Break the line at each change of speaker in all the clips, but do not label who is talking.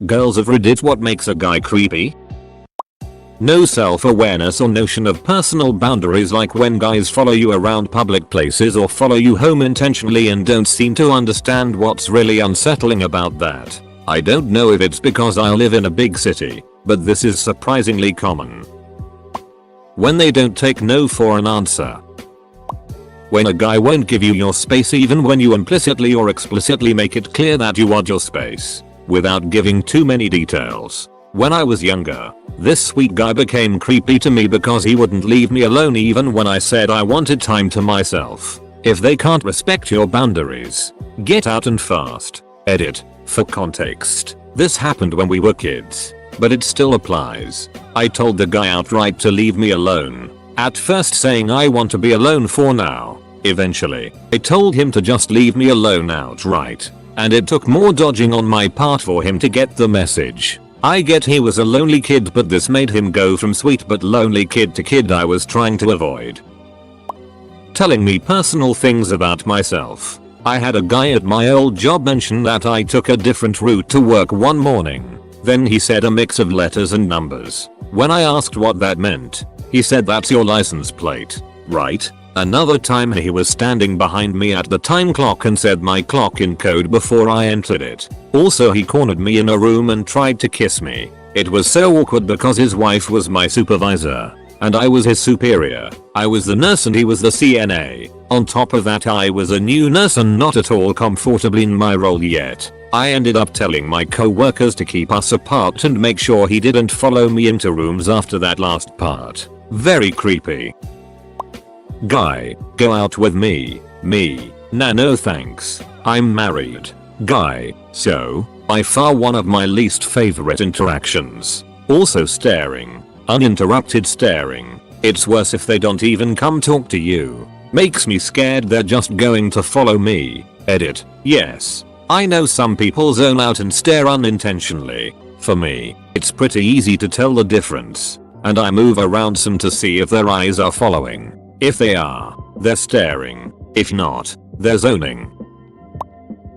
Girls of Reddit, what makes a guy creepy? No self-awareness or notion of personal boundaries, like when guys follow you around public places or follow you home intentionally and don't seem to understand what's really unsettling about that. I don't know if it's because I live in a big city, but this is surprisingly common. When they don't take no for an answer. When a guy won't give you your space even when you implicitly or explicitly make it clear that you want your space, without giving too many details. When I was younger, this sweet guy became creepy to me because he wouldn't leave me alone even when I said I wanted time to myself. If they can't respect your boundaries, get out and fast. Edit. For context, this happened when we were kids, but it still applies. I told the guy outright to leave me alone, at first saying I want to be alone for now. Eventually, I told him to just leave me alone outright, and it took more dodging on my part for him to get the message. I get he was a lonely kid, but this made him go from sweet but lonely kid to kid I was trying to avoid. Telling me personal things about myself. I had a guy at my old job mention that I took a different route to work one morning. Then he said a mix of letters and numbers. When I asked what that meant, he said, "That's your license plate, right?" Another time he was standing behind me at the time clock and said my clock in code before I entered it. Also, he cornered me in a room and tried to kiss me. It was so awkward because his wife was my supervisor, and I was his superior. I was the nurse and he was the CNA. On top of that, I was a new nurse and not at all comfortable in my role yet. I ended up telling my co-workers to keep us apart and make sure he didn't follow me into rooms after that last part. Very creepy. Guy, go out with me. Me, nah, no thanks. I'm married. Guy, so, by far one of my least favorite interactions. Also staring. Uninterrupted staring. It's worse if they don't even come talk to you. Makes me scared they're just going to follow me. Edit. Yes. I know some people zone out and stare unintentionally. For me, it's pretty easy to tell the difference. And I move around some to see if their eyes are following. If they are, they're staring. If not, they're zoning.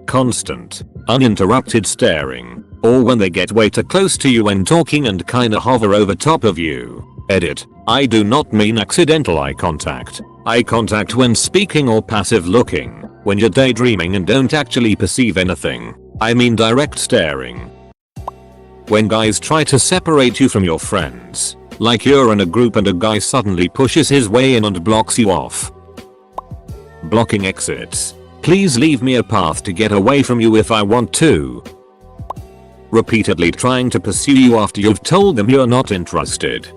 Constant, uninterrupted staring, or when they get way too close to you when talking and kinda hover over top of you. Edit. I do not mean accidental eye contact. Eye contact when speaking or passive looking, when you're daydreaming and don't actually perceive anything. I mean direct staring. When guys try to separate you from your friends. Like you're in a group and a guy suddenly pushes his way in and blocks you off. Blocking exits. Please leave me a path to get away from you if I want to. Repeatedly trying to pursue you after you've told them you're not interested.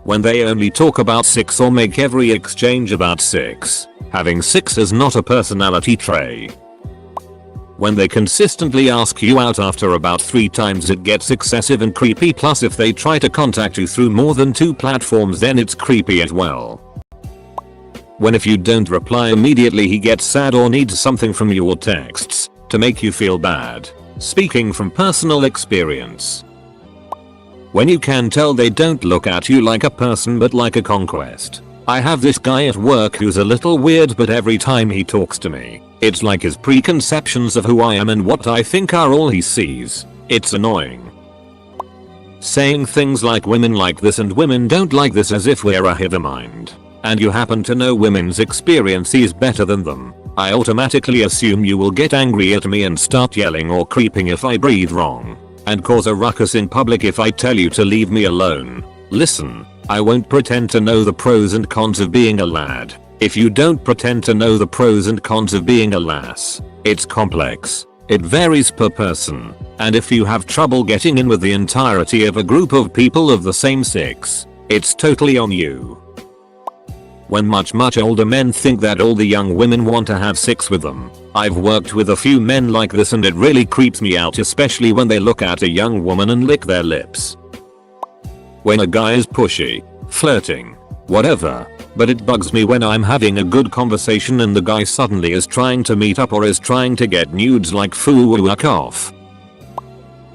When they only talk about sex or make every exchange about sex. Having sex is not a personality trait. When they consistently ask you out after about 3 times, it gets excessive and creepy, plus if they try to contact you through more than 2 platforms, then it's creepy as well. When if you don't reply immediately he gets sad or needs something from your texts to make you feel bad. Speaking from personal experience. When you can tell they don't look at you like a person but like a conquest. I have this guy at work who's a little weird, but every time he talks to me, it's like his preconceptions of who I am and what I think are all he sees. It's annoying. Saying things like women like this and women don't like this as if we're a hithermind. And you happen to know women's experiences better than them. I automatically assume you will get angry at me and start yelling or creeping if I breathe wrong. And cause a ruckus in public if I tell you to leave me alone. Listen, I won't pretend to know the pros and cons of being a lad. If you don't pretend to know the pros and cons of being a lass, it's complex. It varies per person. And if you have trouble getting in with the entirety of a group of people of the same sex, it's totally on you. When much older men think that all the young women want to have sex with them. I've worked with a few men like this and it really creeps me out, especially when they look at a young woman and lick their lips. When a guy is pushy, flirting, whatever, but it bugs me when I'm having a good conversation and the guy suddenly is trying to meet up or is trying to get nudes like fuck off.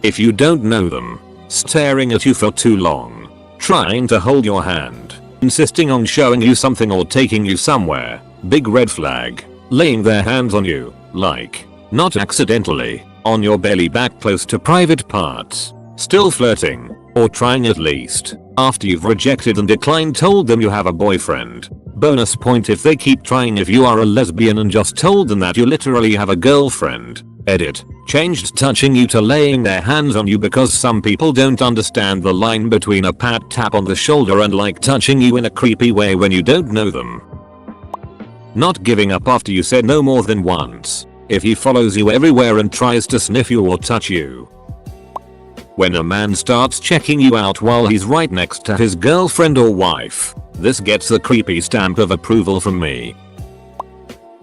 If you don't know them, staring at you for too long, trying to hold your hand, insisting on showing you something or taking you somewhere, big red flag. Laying their hands on you, like, not accidentally, on your belly back close to private parts, still flirting, or trying at least, after you've rejected and declined told them you have a boyfriend. Bonus point if they keep trying if you are a lesbian and just told them that you literally have a girlfriend. Edit. Changed touching you to laying their hands on you because some people don't understand the line between a pat tap on the shoulder and like touching you in a creepy way when you don't know them. Not giving up after you said no more than once. If he follows you everywhere and tries to sniff you or touch you. When a man starts checking you out while he's right next to his girlfriend or wife, this gets the creepy stamp of approval from me.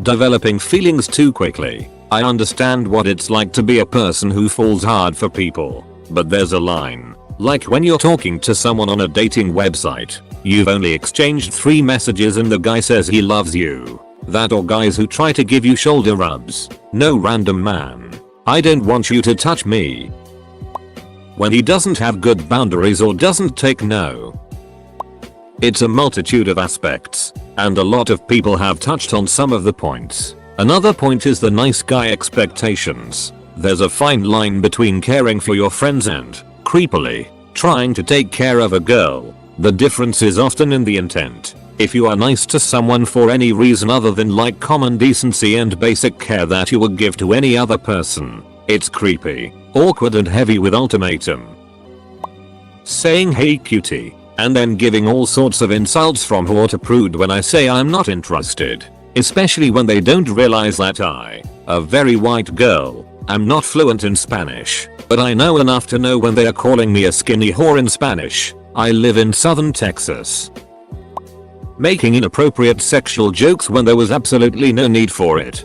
Developing feelings too quickly. I understand what it's like to be a person who falls hard for people, but there's a line. Like when you're talking to someone on a dating website, you've only exchanged 3 messages and the guy says he loves you. That or guys who try to give you shoulder rubs. No random man. I don't want you to touch me. When he doesn't have good boundaries or doesn't take no. It's a multitude of aspects, and a lot of people have touched on some of the points. Another point is the nice guy expectations. There's a fine line between caring for your friends and, creepily, trying to take care of a girl. The difference is often in the intent. If you are nice to someone for any reason other than like common decency and basic care that you would give to any other person, it's creepy, awkward and heavy with ultimatum. Saying hey cutie, and then giving all sorts of insults from what to prude when I say I'm not interested. Especially when they don't realize that I, a very white girl, am not fluent in Spanish, but I know enough to know when they are calling me a skinny whore in Spanish. I live in southern Texas. Making inappropriate sexual jokes when there was absolutely no need for it.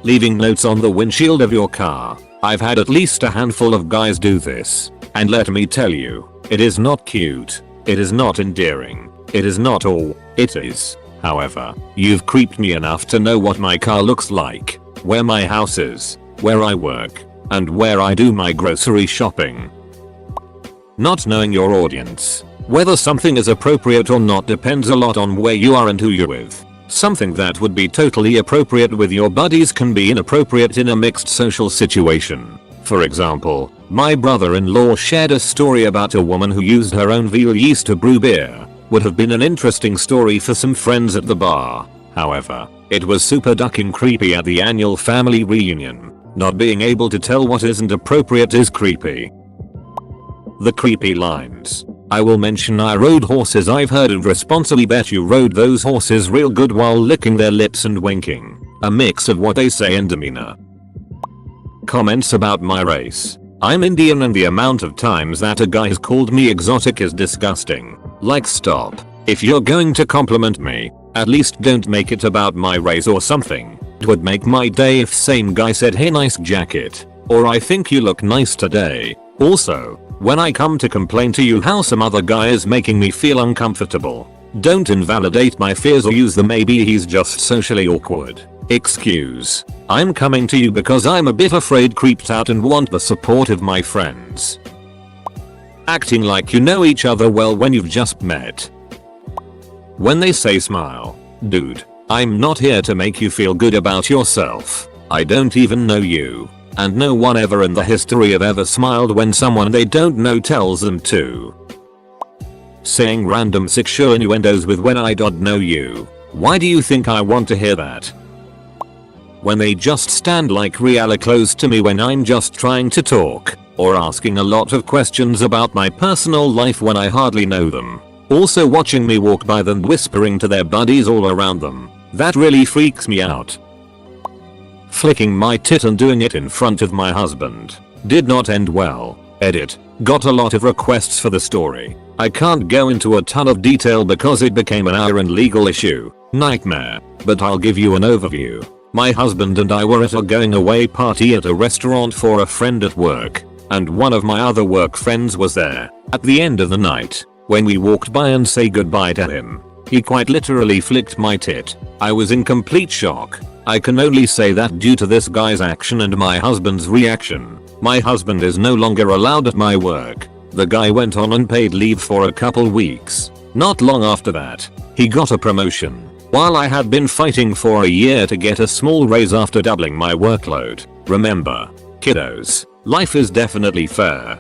Leaving notes on the windshield of your car. I've had at least a handful of guys do this, and let me tell you, it is not cute, it is not endearing, it is not all, it is. However, you've creeped me enough to know what my car looks like, where my house is, where I work, and where I do my grocery shopping. Not knowing your audience. Whether something is appropriate or not depends a lot on where you are and who you're with. Something that would be totally appropriate with your buddies can be inappropriate in a mixed social situation. For example, my brother-in-law shared a story about a woman who used her own veal yeast to brew beer. Would have been an interesting story for some friends at the bar. However, it was super ducking creepy at the annual family reunion. Not being able to tell what isn't appropriate is creepy. The creepy lines. I will mention I rode horses I've heard and responsibly bet you rode those horses real good while licking their lips and winking. A mix of what they say and demeanor. Comments about my race. I'm Indian and the amount of times that a guy has called me exotic is disgusting. Like stop. If you're going to compliment me, at least don't make it about my race or something. It would make my day if same guy said hey nice jacket, or I think you look nice today. Also, when I come to complain to you how some other guy is making me feel uncomfortable, don't invalidate my fears or use the maybe he's just socially awkward excuse. I'm coming to you because I'm a bit afraid, creeped out, and want the support of my friends. Acting like you know each other well when you've just met. When they say smile. Dude, I'm not here to make you feel good about yourself. I don't even know you. And no one ever in the history of ever smiled when someone they don't know tells them to. Saying random sexual innuendos with when I don't know you. Why do you think I want to hear that? When they just stand like really close to me when I'm just trying to talk, or asking a lot of questions about my personal life when I hardly know them. Also watching me walk by them whispering to their buddies all around them. That really freaks me out. Flicking my tit and doing it in front of my husband. Did not end well. Edit. Got a lot of requests for the story. I can't go into a ton of detail because it became an hour and legal issue. Nightmare. But I'll give you an overview. My husband and I were at a going away party at a restaurant for a friend at work, and one of my other work friends was there. At the end of the night, when we walked by and say goodbye to him, he quite literally flicked my tit. I was in complete shock. I can only say that due to this guy's action and my husband's reaction, my husband is no longer allowed at my work. The guy went on unpaid leave for a couple weeks. Not long after that, he got a promotion. While I had been fighting for a year to get a small raise after doubling my workload. Remember, Kiddos, life is definitely fair.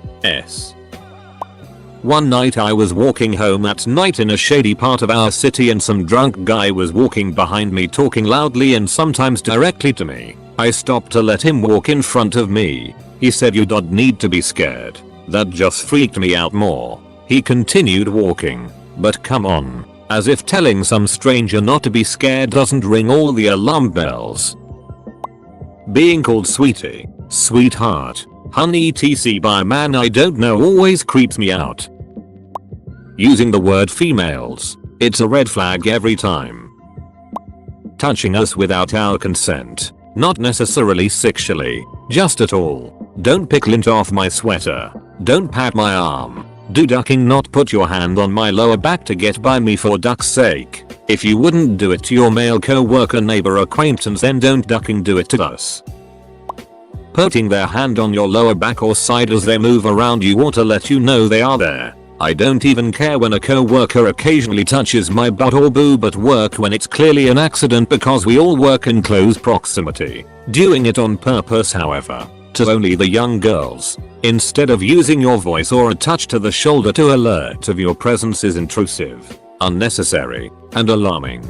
One night I was walking home at night in a shady part of our city and some drunk guy was walking behind me talking loudly and sometimes directly to me. I stopped to let him walk in front of me. He said, "You don't need to be scared." That just freaked me out more. He continued walking. But come on. As if telling some stranger not to be scared doesn't ring all the alarm bells. Being called sweetie, sweetheart, honey etc by a man I don't know always creeps me out. Using the word females, it's a red flag every time. Touching us without our consent, not necessarily sexually, just at all. Don't pick lint off my sweater. Don't pat my arm. Do ducking not put your hand on my lower back to get by me for duck's sake. If you wouldn't do it to your male co-worker, neighbor, acquaintance, then don't ducking do it to us. Putting their hand on your lower back or side as they move around you ought to let you know they are there. I don't even care when a co-worker occasionally touches my butt or boob at work when it's clearly an accident because we all work in close proximity. Doing it on purpose, however, to only the young girls, instead of using your voice or a touch to the shoulder to alert of your presence, is intrusive, unnecessary, and alarming.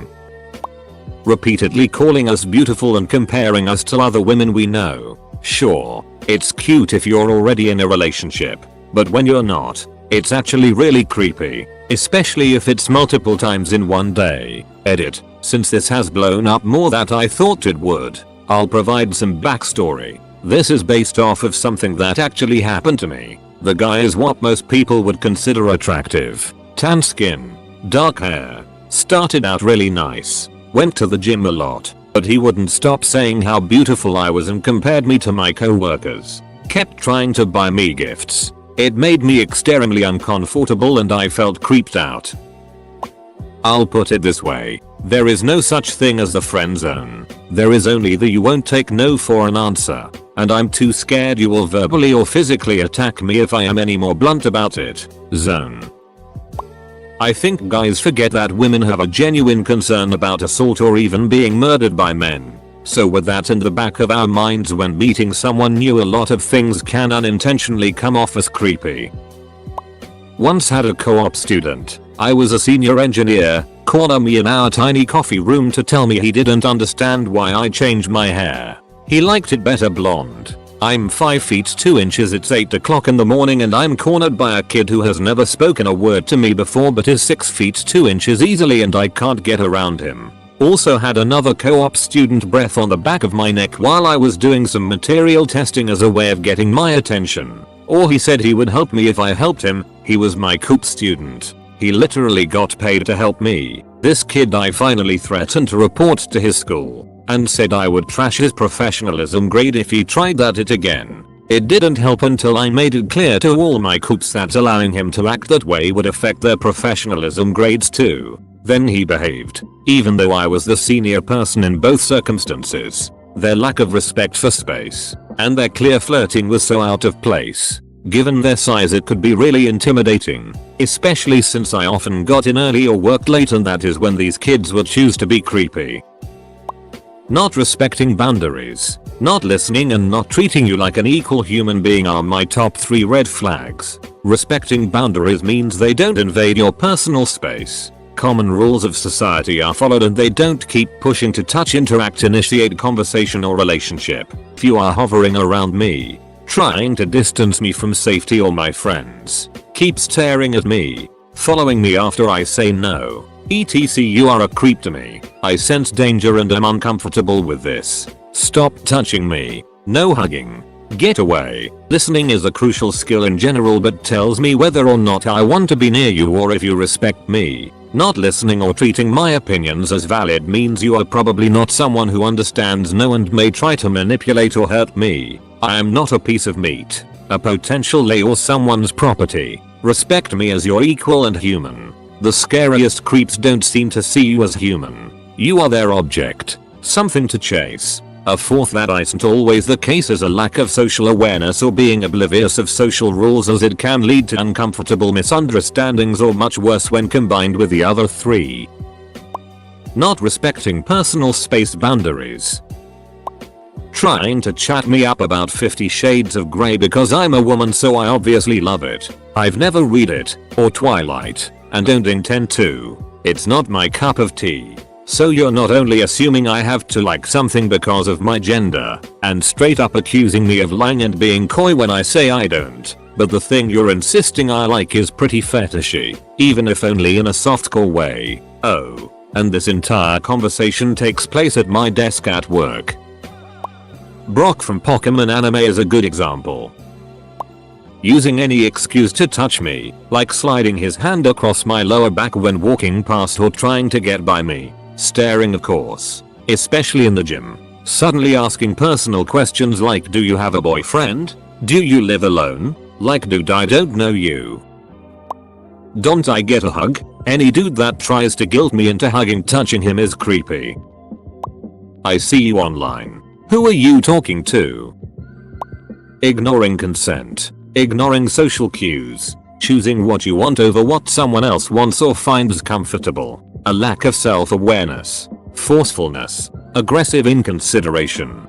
Repeatedly calling us beautiful and comparing us to other women we know. Sure, it's cute if you're already in a relationship, but when you're not, it's actually really creepy, especially if it's multiple times in one day. Edit. Since this has blown up more than I thought it would, I'll provide some backstory. This is based off of something that actually happened to me. The guy is what most people would consider attractive. Tan skin, dark hair, started out really nice, went to the gym a lot, but he wouldn't stop saying how beautiful I was and compared me to my co-workers. Kept trying to buy me gifts. It made me extremely uncomfortable and I felt creeped out. I'll put it this way. There is no such thing as the friend zone. There is only the you won't take no for an answer. And I'm too scared you will verbally or physically attack me if I am any more blunt about it. Zone. I think guys forget that women have a genuine concern about assault or even being murdered by men. So with that in the back of our minds when meeting someone new, a lot of things can unintentionally come off as creepy. Once had a co-op student, I was a senior engineer, corner me in our tiny coffee room to tell me he didn't understand why I changed my hair. He liked it better blonde. I'm 5 feet 2 inches, it's 8 o'clock in the morning and I'm cornered by a kid who has never spoken a word to me before but is 6 feet 2 inches easily and I can't get around him. Also had another co-op student breath on the back of my neck while I was doing some material testing as a way of getting my attention. Or he said he would help me if I helped him. He was my coop student. He literally got paid to help me. This kid I finally threatened to report to his school and said I would trash his professionalism grade if he tried it again. It didn't help until I made it clear to all my coops that allowing him to act that way would affect their professionalism grades too. Then he behaved, even though I was the senior person in both circumstances. Their lack of respect for space and their clear flirting was so out of place. Given their size it could be really intimidating, especially since I often got in early or worked late and that is when these kids would choose to be creepy. Not respecting boundaries, not listening and not treating you like an equal human being are my top 3 red flags. Respecting boundaries means they don't invade your personal space. Common rules of society are followed and they don't keep pushing to touch, interact, initiate conversation or relationship. If you are hovering around me, trying to distance me from safety or my friends, keep staring at me, following me after I say no, etc, you are a creep to me. I sense danger and am uncomfortable with this. Stop touching me. No hugging. Get away. Listening is a crucial skill in general but tells me whether or not I want to be near you or if you respect me. Not listening or treating my opinions as valid means you are probably not someone who understands no and may try to manipulate or hurt me. I am not a piece of meat, a potential lay or someone's property. Respect me as your equal and human. The scariest creeps don't seem to see you as human. You are their object, something to chase. A fourth that isn't always the case is a lack of social awareness or being oblivious of social rules, as it can lead to uncomfortable misunderstandings or much worse when combined with the other 3. Not respecting personal space boundaries. Trying to chat me up about 50 Shades of Grey because I'm a woman, so I obviously love it. I've never read it, or Twilight, and don't intend to. It's not my cup of tea. So you're not only assuming I have to like something because of my gender, and straight up accusing me of lying and being coy when I say I don't, but the thing you're insisting I like is pretty fetishy, even if only in a softcore way. Oh, and this entire conversation takes place at my desk at work. Brock from Pokemon anime is a good example. Using any excuse to touch me, like sliding his hand across my lower back when walking past or trying to get by me. Staring, of course, especially in the gym. Suddenly asking personal questions like, do you have a boyfriend? Do you live alone? Like, dude, I don't know you. Don't I get a hug? Any dude that tries to guilt me into touching him is creepy. I see you online. Who are you talking to? Ignoring consent. Ignoring social cues. Choosing what you want over what someone else wants or finds comfortable. A lack of self-awareness. Forcefulness. Aggressive inconsideration.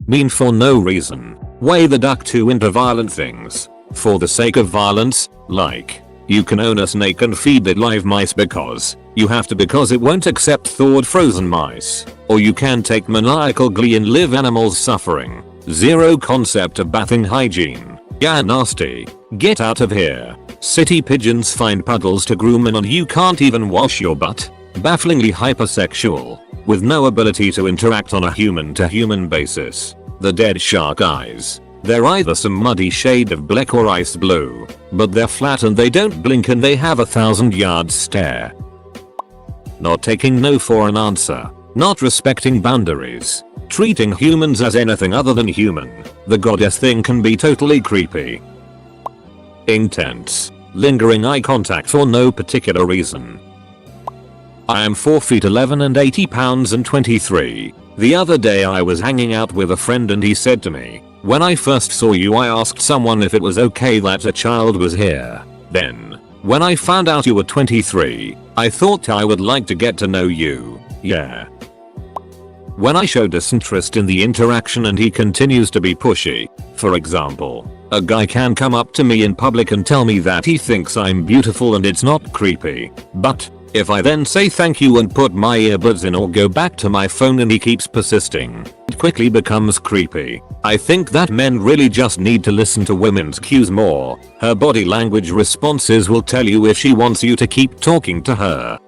Mean for no reason. Way the duck too into violent things. For the sake of violence, like, you can own a snake and feed it live mice because you have to because it won't accept thawed frozen mice. Or you can take maniacal glee in live animals suffering. Zero concept of bathing hygiene. Yeah, nasty. Get out of here. City pigeons find puddles to groom in and you can't even wash your butt. Bafflingly hypersexual. With no ability to interact on a human to human basis. The dead shark eyes. They're either some muddy shade of black or ice blue, but they're flat and they don't blink and they have 1,000-yard stare. Not taking no for an answer. Not respecting boundaries. Treating humans as anything other than human. The goddess thing can be totally creepy. Intense. Lingering eye contact for no particular reason. I am 4 feet 11 and 80 pounds and 23. The other day I was hanging out with a friend and he said to me, when I first saw you I asked someone if it was okay that a child was here. Then, when I found out you were 23, I thought I would like to get to know you. Yeah. When I show disinterest in the interaction and he continues to be pushy. For example, a guy can come up to me in public and tell me that he thinks I'm beautiful and it's not creepy. But if I then say thank you and put my earbuds in or go back to my phone and he keeps persisting, it quickly becomes creepy. I think that men really just need to listen to women's cues more. Her body language responses will tell you if she wants you to keep talking to her.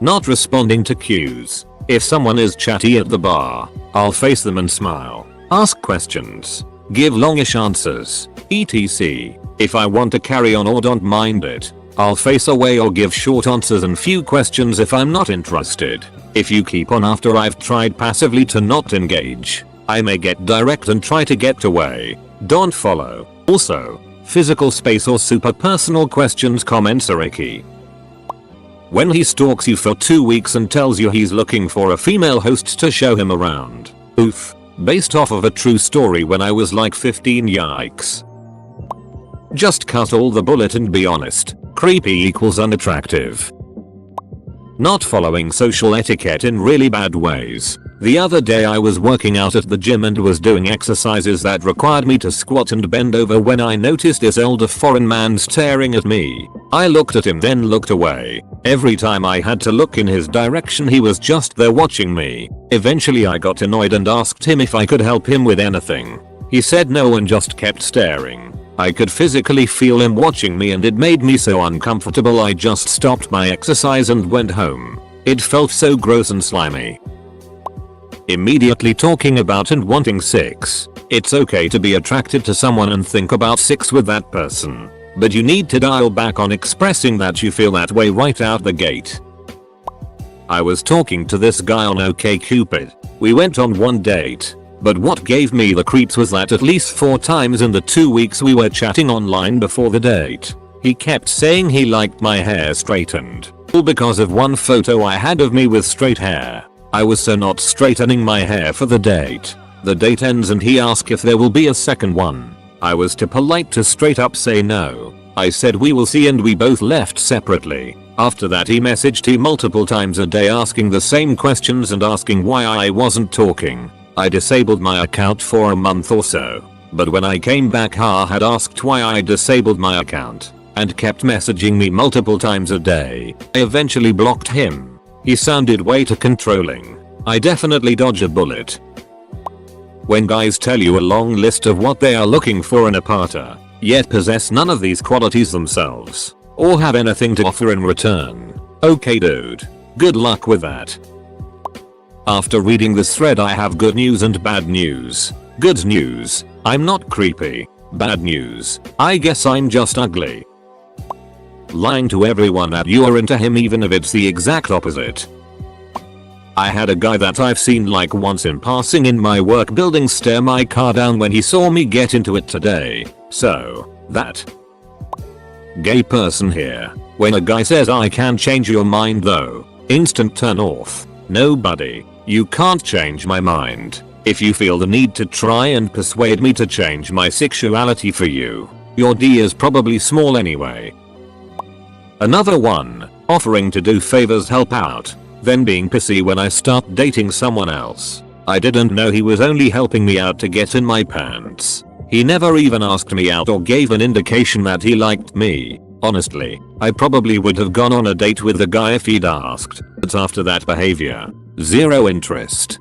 Not responding to cues. If someone is chatty at the bar, I'll face them and smile. Ask questions. Give longish answers. etc. If I want to carry on or don't mind it, I'll face away or give short answers and few questions if I'm not interested. If you keep on after I've tried passively to not engage, I may get direct and try to get away. Don't follow. Also, physical space or super personal questions comments are icky. When he stalks you for 2 weeks and tells you he's looking for a female host to show him around. Oof. Based off of a true story when I was like 15, yikes. Just cut all the bullet and be honest. Creepy equals unattractive. Not following social etiquette in really bad ways. The other day I was working out at the gym and was doing exercises that required me to squat and bend over when I noticed this older foreign man staring at me. I looked at him then looked away. Every time I had to look in his direction he was just there watching me. Eventually I got annoyed and asked him if I could help him with anything. He said no and just kept staring. I could physically feel him watching me and it made me so uncomfortable I just stopped my exercise and went home. It felt so gross and slimy. Immediately talking about and wanting sex. It's okay to be attracted to someone and think about sex with that person. But you need to dial back on expressing that you feel that way right out the gate. I was talking to this guy on OkCupid. We went on one date. But what gave me the creeps was that at least 4 times in the 2 weeks we were chatting online before the date, he kept saying he liked my hair straightened. All because of one photo I had of me with straight hair. I was so not straightening my hair for the date. The date ends and he asked if there will be a second one. I was too polite to straight up say no. I said we will see and we both left separately. After that he messaged me multiple times a day asking the same questions and asking why I wasn't talking. I disabled my account for a month or so, but when I came back Ha had asked why I disabled my account and kept messaging me multiple times a day. I eventually blocked him. He sounded way too controlling. I definitely dodged a bullet. When guys tell you a long list of what they are looking for in a partner, yet possess none of these qualities themselves, or have anything to offer in return. Okay dude, good luck with that. After reading this thread I have good news and bad news. Good news, I'm not creepy. Bad news, I guess I'm just ugly. Lying to everyone that you are into him even if it's the exact opposite. I had a guy that I've seen like once in passing in my work building stare my car down when he saw me get into it today. So, that gay person here. When a guy says I can change your mind though, instant turn off. No buddy, you can't change my mind. If you feel the need to try and persuade me to change my sexuality for you, your D is probably small anyway. Another one, offering to do favors help out, then being pissy when I start dating someone else. I didn't know he was only helping me out to get in my pants. He never even asked me out or gave an indication that he liked me. Honestly, I probably would have gone on a date with the guy if he'd asked, but after that behavior, zero interest.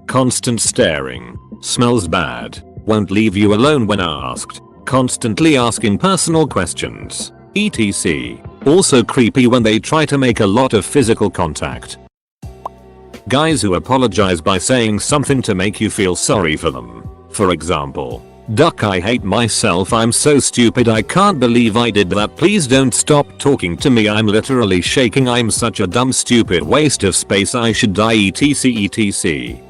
Constant staring, smells bad, won't leave you alone when asked, constantly asking personal questions, etc. Also creepy when they try to make a lot of physical contact. Guys who apologize by saying something to make you feel sorry for them. For example, "Duck, I hate myself, I'm so stupid, I can't believe I did that, please don't stop talking to me, I'm literally shaking, I'm such a dumb stupid waste of space, I should die, etc etc."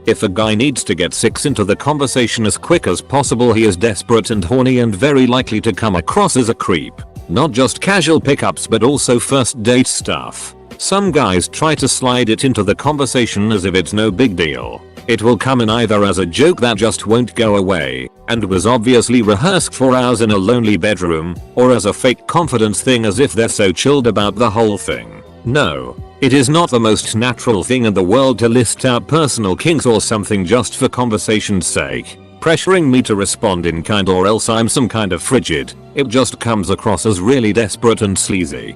If a guy needs to get sex into the conversation as quick as possible, he is desperate and horny and very likely to come across as a creep. Not just casual pickups but also first date stuff. Some guys try to slide it into the conversation as if it's no big deal. It will come in either as a joke that just won't go away and was obviously rehearsed for hours in a lonely bedroom, or as a fake confidence thing as if they're so chilled about the whole thing. No, it is not the most natural thing in the world to list out personal kinks or something just for conversation's sake, pressuring me to respond in kind or else I'm some kind of frigid. It just comes across as really desperate and sleazy.